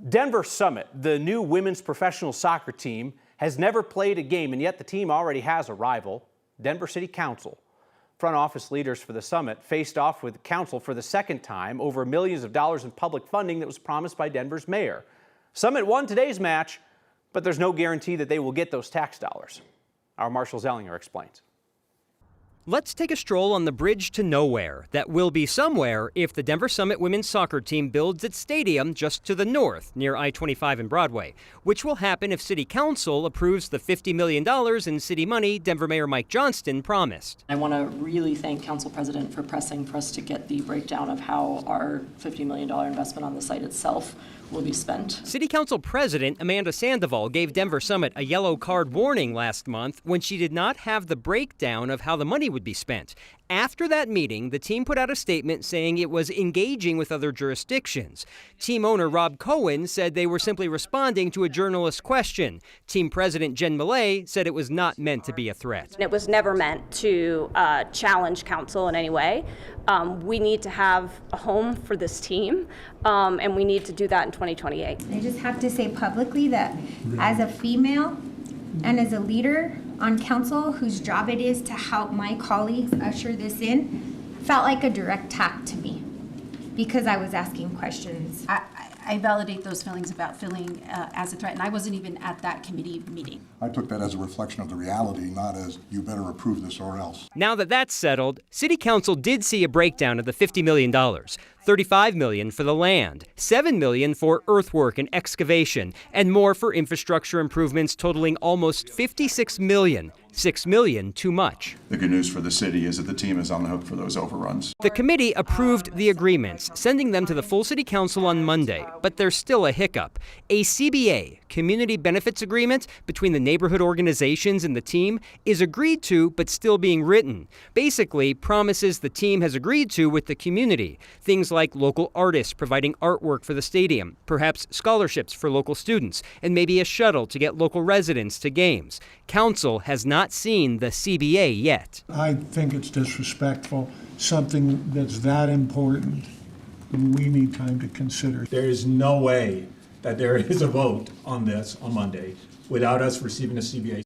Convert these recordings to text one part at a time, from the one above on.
Denver Summit, the new women's professional soccer team, has never played a game, and yet the team already has a rival, Denver City Council. Front office leaders for the Summit faced off with Council for the second time over millions of dollars in public funding that was promised by Denver's mayor. Summit won today's match, but there's no guarantee that they will get those tax dollars. Our Marshall Zellinger explains. Let's take a stroll on the bridge to nowhere that will be somewhere if the Denver Summit women's soccer team builds its stadium just to the north near I-25 and Broadway, which will happen if City Council approves the $50 million in city money Denver Mayor Mike Johnston promised. I want to really thank Council President for pressing for us to get the breakdown of how our $50 million investment on the site itself will be spent. City Council President Amanda Sandoval gave Denver Summit a yellow card warning last month when she did not have the breakdown of how the money would be spent. After that meeting, the team put out a statement saying it was engaging with other jurisdictions. Team owner Rob Cohen said they were simply responding to a journalist's question. Team president Jen Millay said it was not meant to be a threat. It was never meant to challenge council in any way. We need to have a home for this team, and we need to do that in 2028. I just have to say publicly that as a female and as a leader on council whose job it is to help my colleagues usher this in, felt like a direct attack to me because I was asking questions. I validate those feelings about feeling as a threat, and I wasn't even at that committee meeting. I took that as a reflection of the reality, not as you better approve this or else. Now that that's settled, City Council did see a breakdown of the $50 million. $35 million for the land, $7 million for earthwork and excavation, and more for infrastructure improvements totaling almost $56 million. $6 million too much. The good news for the city is that the team is on the hook for those overruns. The committee approved the agreements, sending them to the full City Council on Monday, but there's still a hiccup. A CBA, Community Benefits Agreement, between the neighborhood organizations and the team is agreed to but still being written. Basically, promises the team has agreed to with the community. Things like local artists providing artwork for the stadium, perhaps scholarships for local students, and maybe a shuttle to get local residents to games. Council has not seen the CBA yet. I think it's disrespectful. Something that's that important, we need time to consider. There is no way that there is a vote on this on Monday without us receiving a CBA.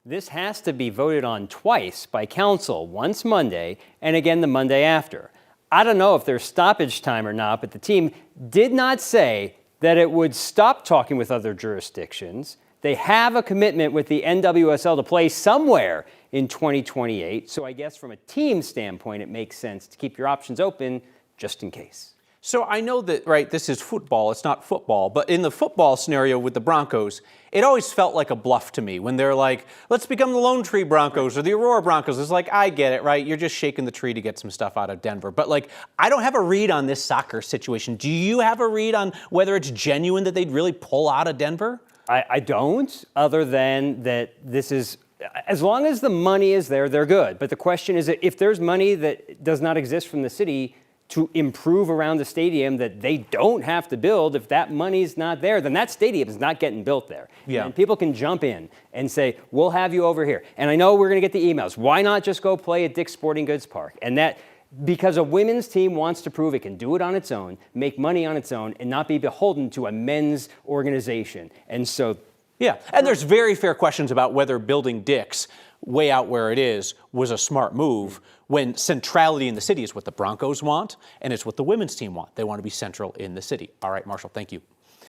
This has to be voted on twice by council, once Monday and again the Monday after. I don't know if there's stoppage time or not, but the team did not say that it would stop talking with other jurisdictions. They have a commitment with the NWSL to play somewhere in 2028. So I guess from a team standpoint, it makes sense to keep your options open just in case. So I know that, right, this is football, it's not football, but in the football scenario with the Broncos, it always felt like a bluff to me when they're like, let's become the Lone Tree Broncos or the Aurora Broncos. It's like, I get it, right? You're just shaking the tree to get some stuff out of Denver. But like, I don't have a read on this soccer situation. Do you have a read on whether it's genuine that they'd really pull out of Denver? I don't, other than that this is, as long as the money is there, they're good. But the question is, if there's money that does not exist from the city to improve around the stadium that they don't have to build, if that money's not there, then that stadium is not getting built there. Yeah. And people can jump in and say, we'll have you over here. And I know we're going to get the emails. Why not just go play at Dick's Sporting Goods Park? And that, because a women's team wants to prove it can do it on its own, make money on its own, and not be beholden to a men's organization. And so, yeah, and there's very fair questions about whether building Dick's way out where it is was a smart move when centrality in the city is what the Broncos want and it's what the women's team want. They want to be central in the city. All right, Marshall, thank you.